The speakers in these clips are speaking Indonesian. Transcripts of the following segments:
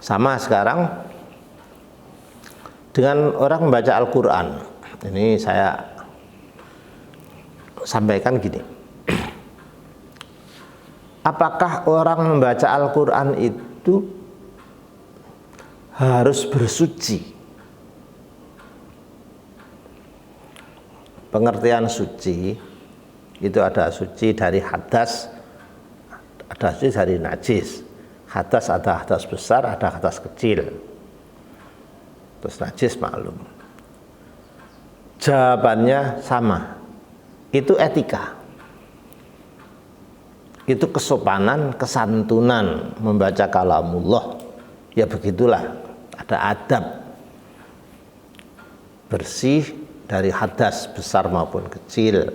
Sama sekarang dengan orang membaca Al-Quran. Ini saya sampaikan gini. Apakah orang membaca Al-Quran itu harus bersuci? Pengertian suci itu ada suci dari hadas, ada suci dari najis. Hadas ada hadas besar, ada hadas kecil. Terus najis maklum. Jawabannya sama. Itu etika. Itu kesopanan, kesantunan membaca kalamullah. Ya begitulah, ada adab. Bersih dari hadas besar maupun kecil.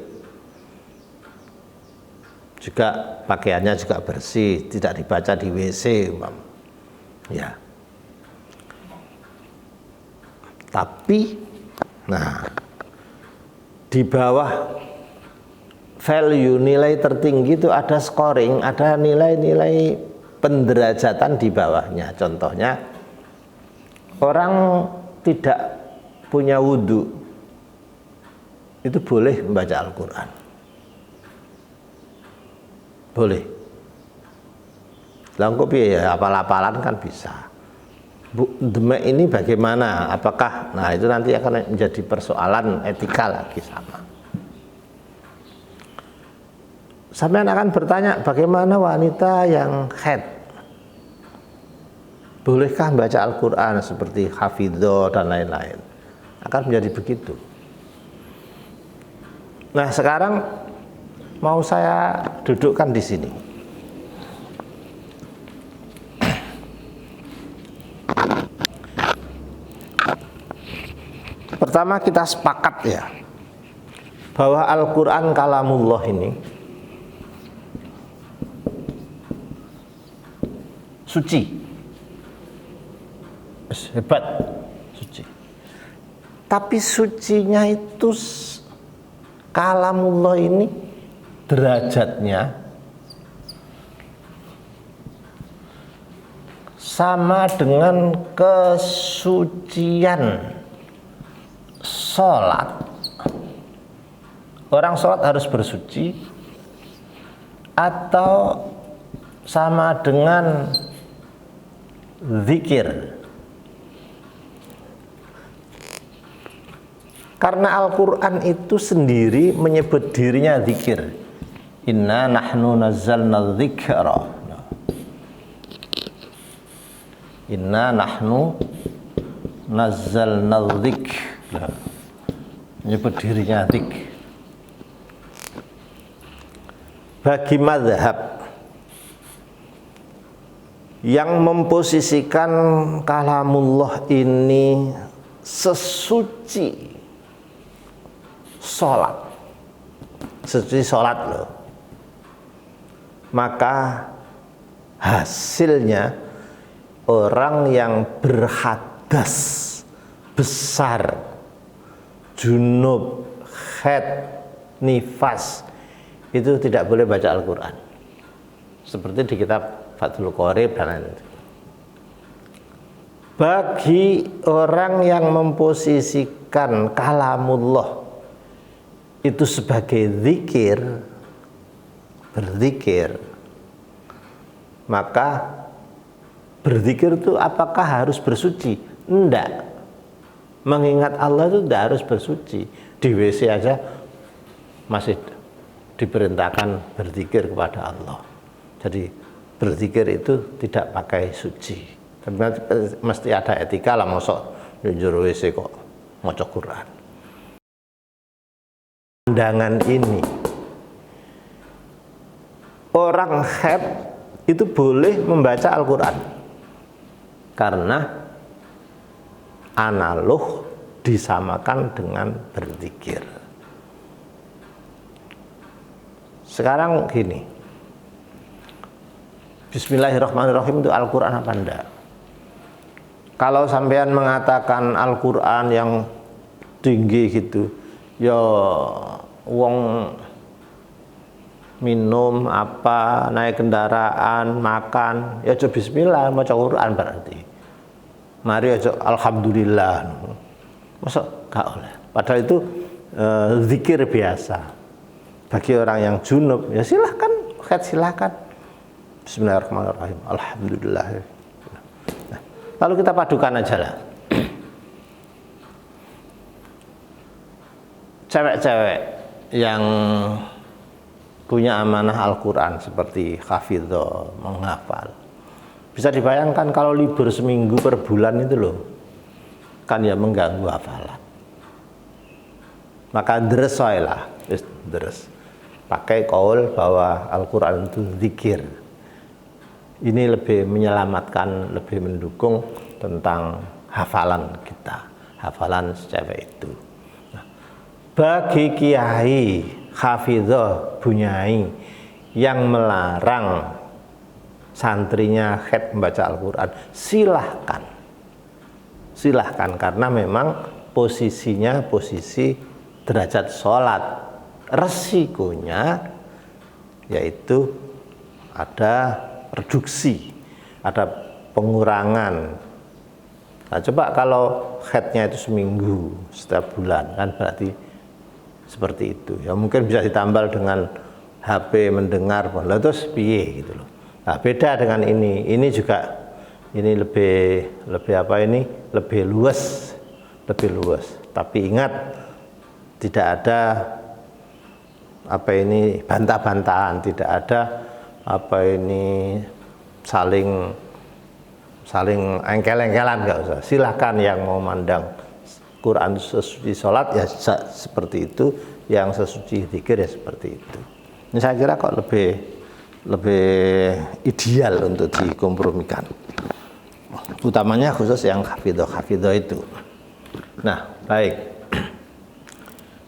Juga pakaiannya juga bersih, tidak dibaca di WC, ya. Tapi, nah, di bawah value nilai tertinggi itu ada scoring, ada nilai-nilai penderajatan di bawahnya. Contohnya, orang tidak punya wudhu, itu boleh membaca Al-Quran. Boleh. Langkau ya apal-apalan kan bisa. Demek ini bagaimana? Apakah? Nah itu nanti akan menjadi persoalan etika lagi sama. Sampean akan bertanya bagaimana wanita yang haid? Bolehkah membaca Al-Quran seperti hafidho dan lain-lain? Akan menjadi begitu. Nah sekarang mau saya dudukkan di sini. Pertama kita sepakat ya bahwa Al-Quran kalamullah ini suci, hebat, suci. Tapi sucinya itu kalamullah ini derajatnya sama dengan kesucian sholat. Orang sholat harus bersuci atau sama dengan zikir. Karena Al-Quran itu sendiri menyebut dirinya zikir. Inna nahnu nazzalna dzikra. Inna nahnu nazzalna dzikra. Menyebut dirinya dzikr. Bagi mazhab yang memposisikan kalamullah ini sesuci sholat, sesuci sholat loh, maka hasilnya orang yang berhadas besar, junub, haid, nifas itu tidak boleh baca Al-Quran seperti di kitab Fathul Qorib dan lain-lain. Bagi orang yang memposisikan kalamullah itu sebagai zikir, berzikir, maka berzikir itu apakah harus bersuci? Enggak. Mengingat Allah itu tidak harus bersuci. Di WC aja masih diperintahkan berzikir kepada Allah. Jadi berzikir itu tidak pakai suci. Tapi mesti ada etika lah, mosok njur WC kok maca Quran. Pandangan ini orang haid itu boleh membaca Al-Quran karena analog disamakan dengan berzikir. Sekarang gini, Bismillahirrahmanirrahim itu Al-Quran apa enggak? Kalau sampean mengatakan Al-Quran yang tinggi gitu, ya wong minum apa, naik kendaraan, makan, ya coba bismillah maca Quran berarti. mari aja alhamdulillah. Masa gak oleh. Padahal itu zikir biasa. Bagi orang yang junub ya silahkan, silahkan. Bismillahirrahmanirrahim. Alhamdulillah. Nah, lalu kita padukan aja lah. Cewek-cewek yang punya amanah Al-Quran seperti hafidho, menghafal. Bisa dibayangkan kalau libur seminggu per bulan itu loh, kan ya mengganggu hafalan. Maka deres lah, deres. Pakai kaul bahwa Al-Quran itu zikir. Ini lebih menyelamatkan, lebih mendukung tentang hafalan kita, hafalan cewek itu. Nah, bagi kiai, hafidhoh, bunyai yang melarang santrinya khed membaca Al-Quran, silahkan karena memang posisinya posisi derajat sholat. Resikonya yaitu ada reduksi, ada pengurangan. Nah, coba kalau khednya itu seminggu setiap bulan, kan berarti seperti itu. Ya mungkin bisa ditambal dengan HP mendengar, lalu terus piye gitu loh. Nah, beda dengan ini juga ini lebih apa ini? Lebih luas. Tapi ingat tidak ada apa ini bantah-bantahan, tidak ada apa ini saling engkel-engkelan, nggak usah. Silahkan yang mau mandang Quran sesuci sholat ya seperti itu, yang sesuci zikir ya seperti itu. Ini saya kira kok lebih ideal untuk dikompromikan, utamanya khusus yang hafidho itu. Nah, baik,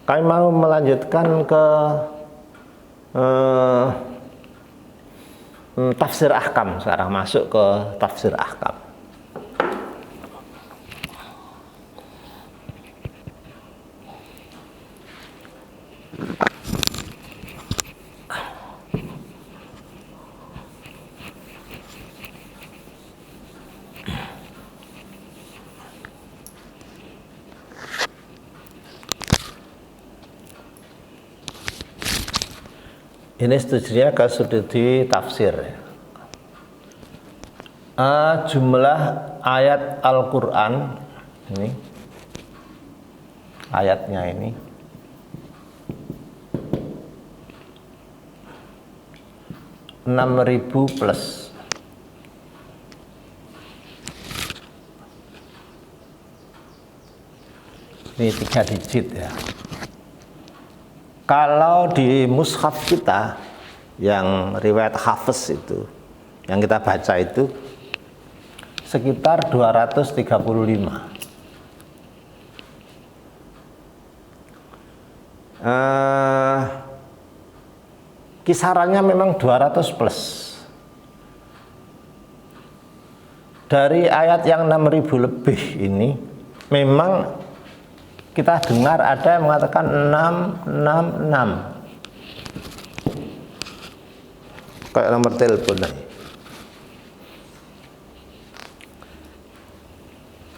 kami mau melanjutkan ke tafsir ahkam. Sekarang masuk ke tafsir ahkam. Ini studinya ke studi tafsir. Jumlah ayat Al-Quran ini, ayatnya ini 6.000 plus. Ini 3 digit ya. Kalau di mushaf kita yang riwayat Hafiz itu, yang kita baca itu sekitar 235. Kisarannya memang 200 plus. Dari ayat yang 6.000 lebih ini memang kita dengar ada yang mengatakan 666 kayak nomor telepon nih.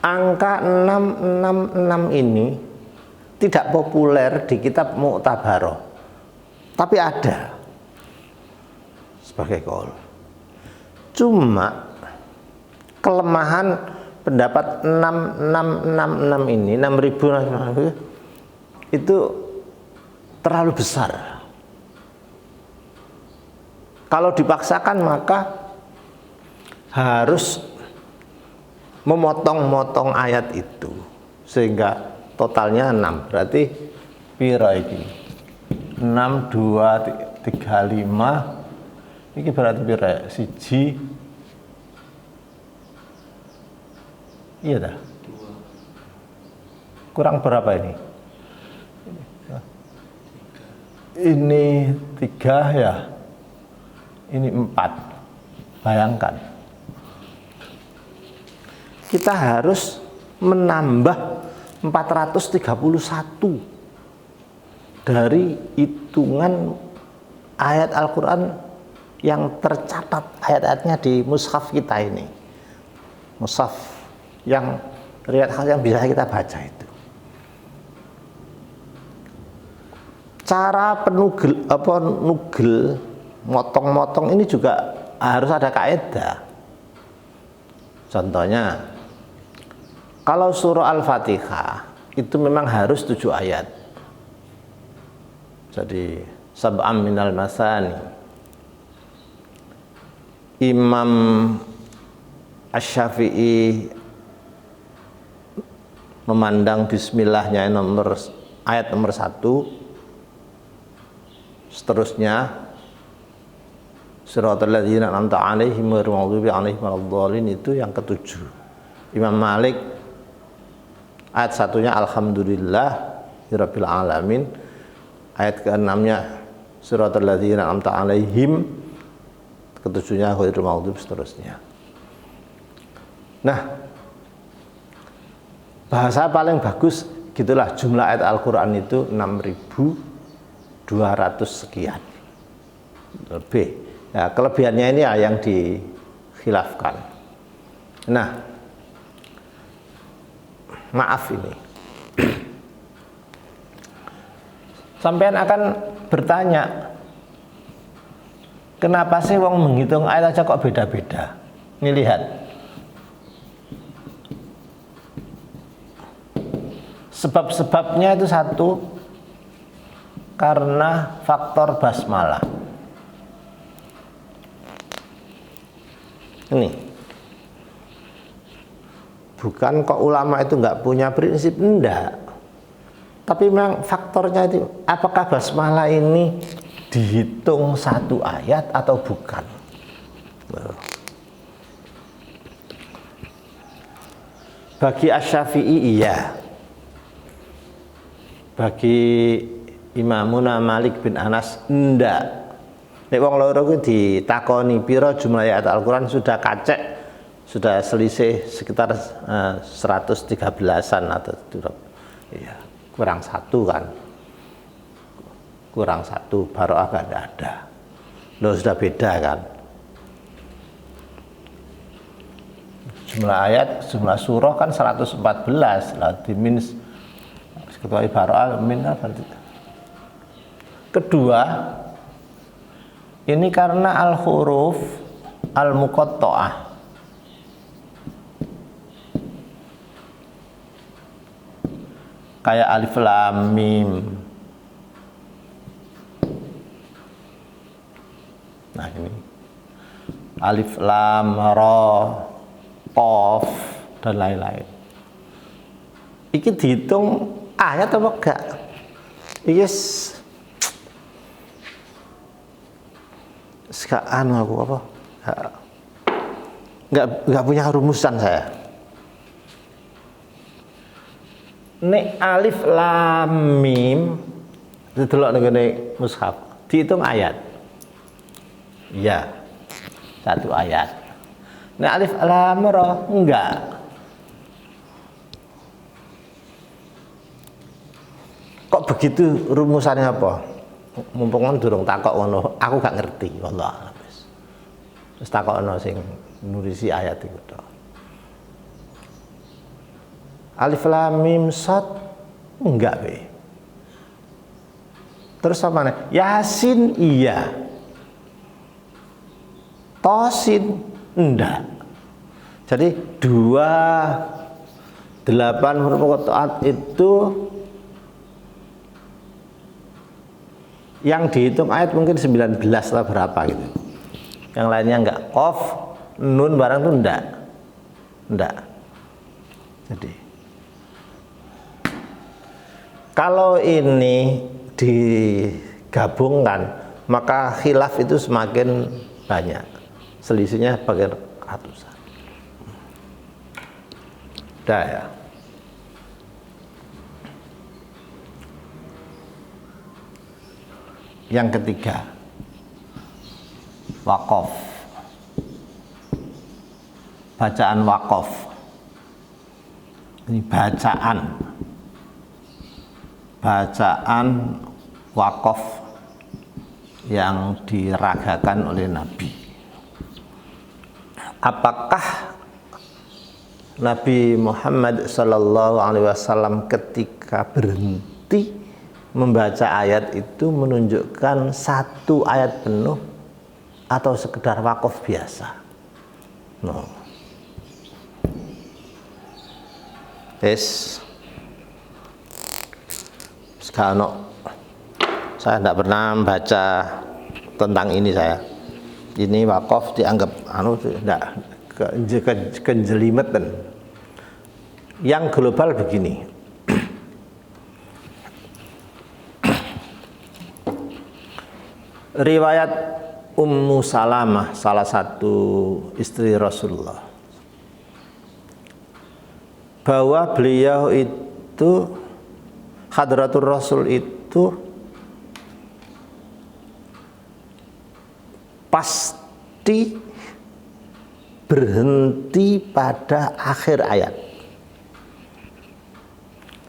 Angka 666 ini tidak populer di kitab Mu'tabaroh, tapi ada sebagai qaul. Cuma kelemahan pendapat 6666 ini, 6.000 itu terlalu besar. Kalau dipaksakan maka harus memotong-motong ayat itu sehingga totalnya 6. Berarti pira iki? 6 2 3 5. Iki berarti pira? Siji. Iya dah. Kurang berapa ini? Ini 3 ya. Ini 4. Bayangkan. Kita harus menambah 431 dari hitungan ayat Al-Quran yang tercatat ayat-ayatnya di mushaf kita ini. Mushaf yang riwayat khas yang bisa kita baca itu. Cara penugel nugel motong-motong ini juga harus ada kaidah. Contohnya, kalau surah Al-Fatihah itu memang harus 7 ayat. Jadi sab'am minal masani. Imam Asy-Syafi'i memandang bismillahnya ayat nomor 1. Seterusnya siratal ladzina an'amta 'alaihim ghairil maghdubi alaihim waladdallin itu yang ke-7. Imam Malik ayat 1-nya alhamdulillah rabbil alamin. Ayat ke-6-nya siratal ladzina an'amta 'alaihim, ke-7-nya ghairil maghdubi, seterusnya. Nah, bahasa paling bagus gitulah, jumlah ayat Al-Qur'an itu 6.200 sekian lebih. Nah, kelebihannya ini yang dikhilafkan. Nah, maaf ini sampean akan bertanya, kenapa sih wong menghitung ayat aja kok beda-beda? Ini lihat, sebab-sebabnya itu satu, karena faktor basmalah. Ini bukan kok ulama itu nggak punya prinsip, enggak, tapi memang faktornya itu, apakah basmalah ini dihitung 1 ayat atau bukan. Bagi Asy-Syafi'i iya, bagi Imamuna Malik bin Anas enggak. Nek wong loro kuwi ditakoni pira jumlah ayat Al-Qur'an, sudah kacek, sudah selisih sekitar 113-an atau ya, kurang 1 kan. Kurang 1, baroah enggak ada. Loh, sudah beda kan. Jumlah ayat, jumlah surah kan 114 lah, dimin kecuali baroah min apa itu. Kedua, ini karena al-huruf al-muqatta'ah. Kayak alif lam mim. Nah, ini alif lam ra qaf dan lain-lain. Iki dihitung ayat apa enggak? Yes. Sekarang aku apa? Enggak punya rumusan saya. Nek alif lam mim didelok ning mushaf dihitung ayat. Iya. 1 ayat. Nek alif lam ra enggak. Kok begitu, rumusannya apa? Mumpung kan durung takok ngono, aku gak ngerti, wallah. Terus takokno sing nurisi ayat iku tok. Alif lam mim sad enggak be. Terus apa nih? Yasin iya. Tosin enggak. Jadi 8 huruf qat'at itu yang dihitung ayat mungkin 19 lah berapa gitu. Yang lainnya enggak. Qaf, nun barang itu enggak. Enggak. Jadi kalau ini digabungkan maka khilaf itu semakin banyak. Selisihnya pakai ratusan. Dah ya. Yang ketiga, waqaf. Bacaan waqaf. Ini bacaan waqaf yang diragakan oleh Nabi. Apakah Nabi Muhammad Sallallahu Alaihi Wasallam ketika berhenti membaca ayat itu menunjukkan satu ayat penuh atau sekedar wakaf biasa. No. Sekarang saya tidak pernah membaca tentang ini saya. Ini wakaf dianggap tidak kenjelimetan. Yang global begini. Riwayat Ummu Salamah, salah satu istri Rasulullah, bahwa beliau itu, Hadratur Rasul itu pasti berhenti pada akhir ayat.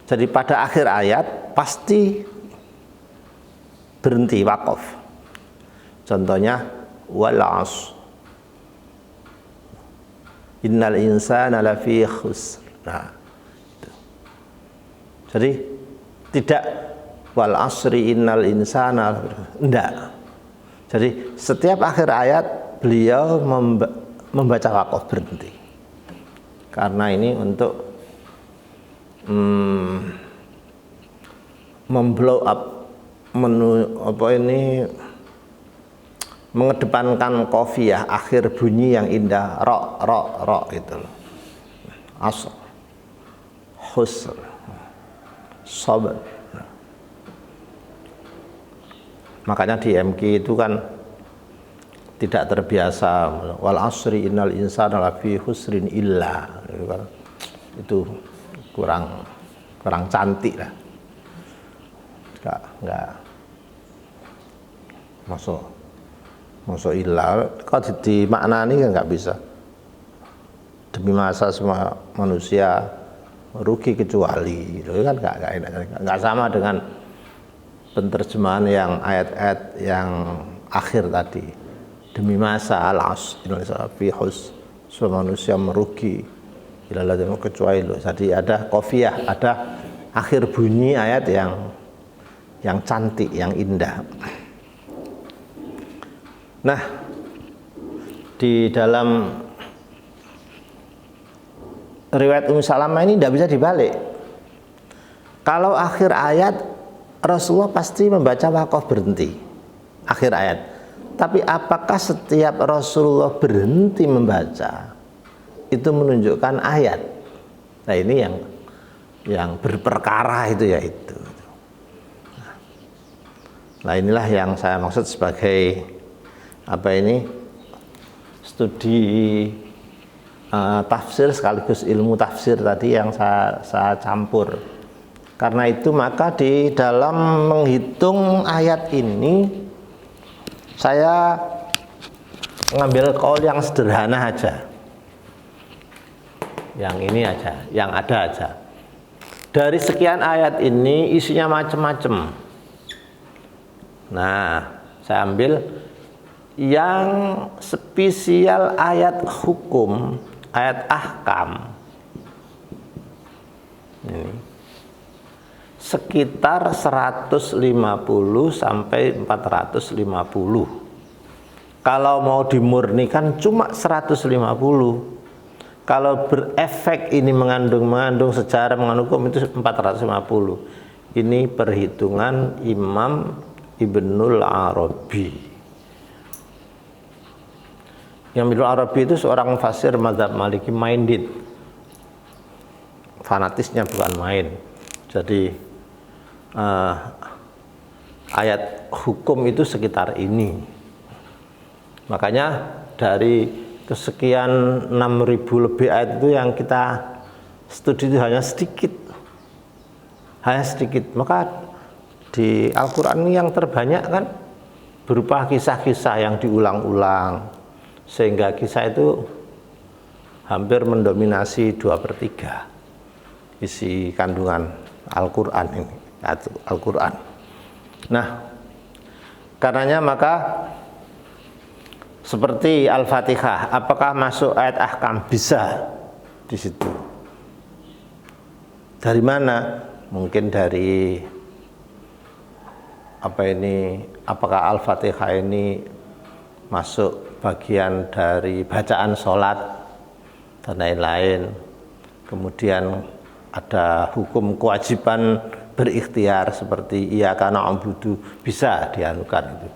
Jadi pada akhir ayat pasti berhenti wakaf. Contohnya wal 'ashr innal insana lafi khusr. Nah, itu. Jadi tidak wal 'ashri innal insana, enggak. Jadi setiap akhir ayat beliau membaca wakaf berhenti. Karena ini untuk memblow up mengedepankan qafiyah akhir bunyi yang indah, ro itu loh. Asr, husr, sabr. Makanya di MK itu kan tidak terbiasa wal asri innal insana lafi husrin illa, itu kurang cantik lah. Enggak masuk ilah kalau dimaknani kan nggak bisa. Demi masa semua manusia rugi kecuali, itu kan nggak sama dengan penerjemahan yang ayat-ayat yang akhir tadi. Demi masa al-'ashr fi hus, semua manusia merugi ilalah kecuali lo. Jadi ada qafiyah, ada akhir bunyi ayat yang cantik, yang indah. Nah, di dalam riwayat Ummu Salamah ini tidak bisa dibalik. Kalau akhir ayat Rasulullah pasti membaca wakaf berhenti akhir ayat. Tapi apakah setiap Rasulullah berhenti membaca itu menunjukkan ayat? Nah, ini yang berperkara itu ya itu. Nah, inilah yang saya maksud sebagai studi tafsir sekaligus ilmu tafsir tadi yang saya campur. Karena itu maka di dalam menghitung ayat ini saya mengambil qaul yang sederhana aja. Yang ini aja, yang ada aja. Dari sekian ayat ini isinya macam-macam. Nah, saya ambil yang spesial ayat hukum, ayat ahkam. Ini sekitar 150 sampai 450. Kalau mau dimurnikan cuma 150. Kalau berefek ini mengandung sejarah, mengandung hukum itu 450. Ini perhitungan Imam Ibnul Arabi. Yang Ibnu Arabi itu seorang fasir mazhab Maliki minded, fanatisnya bukan main. Jadi ayat hukum itu sekitar ini. Makanya dari kesekian 6.000 lebih ayat itu yang kita studi itu hanya sedikit. Maka di Al-Quran ini yang terbanyak kan berupa kisah-kisah yang diulang-ulang, sehingga kisah itu hampir mendominasi 2/3 isi kandungan Al-Quran ini, Al-Quran. Nah, karenanya maka seperti Al-Fatihah, apakah masuk ayat ahkam? Bisa. di situ. Dari mana? Mungkin dari apakah Al-Fatihah ini masuk bagian dari bacaan sholat dan lain-lain. Kemudian ada hukum kewajiban berikhtiar seperti iyyaka na'budu, bisa dianukan itu.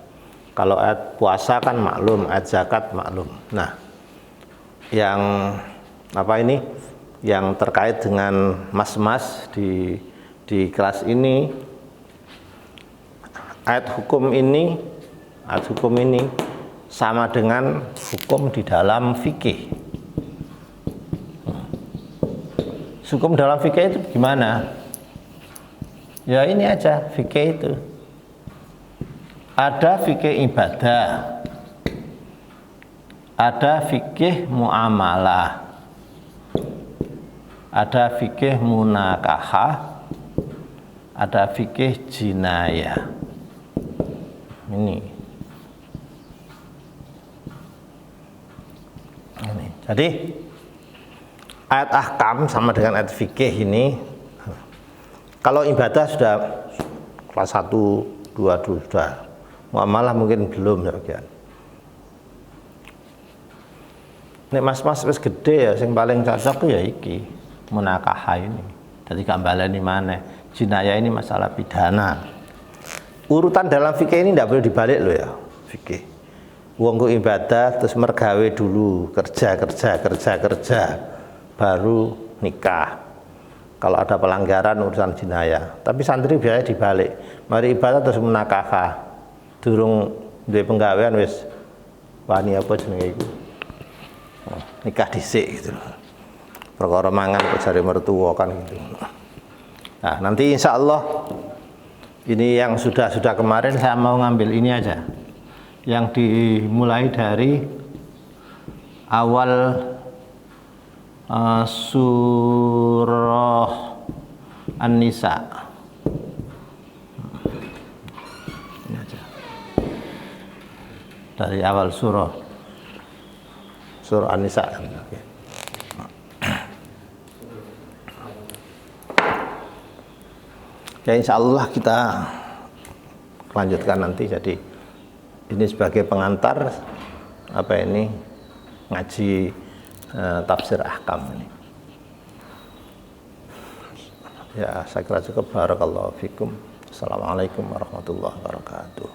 Kalau ayat puasa kan maklum, ayat zakat maklum. Nah, yang yang terkait dengan mas-mas di kelas ini, ayat hukum ini sama dengan hukum di dalam fikih. Hukum dalam fikih itu gimana? Ya ini aja fikih itu. Ada fikih ibadah, ada fikih muamalah, ada fikih munakahah, ada fikih jinayah. Ini. Jadi ayat ahkam sama dengan ayat fikih ini. Kalau ibadah sudah kelas 1, 2 dulu sudah. Muamalah mungkin belum ya. Nek mas-mas wis gede ya, sing paling cocok ya iki munakahah ini. Jadi gak baleni maneh. Jinayah ini masalah pidana. Urutan dalam fikih ini tidak boleh dibalik loh ya, fikih. Wong ku ibadah terus mergawe dulu, kerja, baru nikah. Kalau ada pelanggaran urusan jinayah. Tapi santri biasanya dibalik. Mari ibadah terus munakahah. Durung duwe penggawean wis wani apa jenenge iku. Nikah dhisik gitu loh. Perkara mangan kok jare mertua kan gitu. Nah, nanti insya Allah ini yang sudah kemarin saya mau ngambil ini aja, yang dimulai dari awal surah An-Nisa. Ini aja. Dari awal surah An-Nisa. Okay. Ya insya Allah kita lanjutkan nanti. Jadi ini sebagai pengantar ngaji tafsir ahkam ini. Ya saya kira cukup. Barakallahu fikum. Assalamualaikum warahmatullahi wabarakatuh.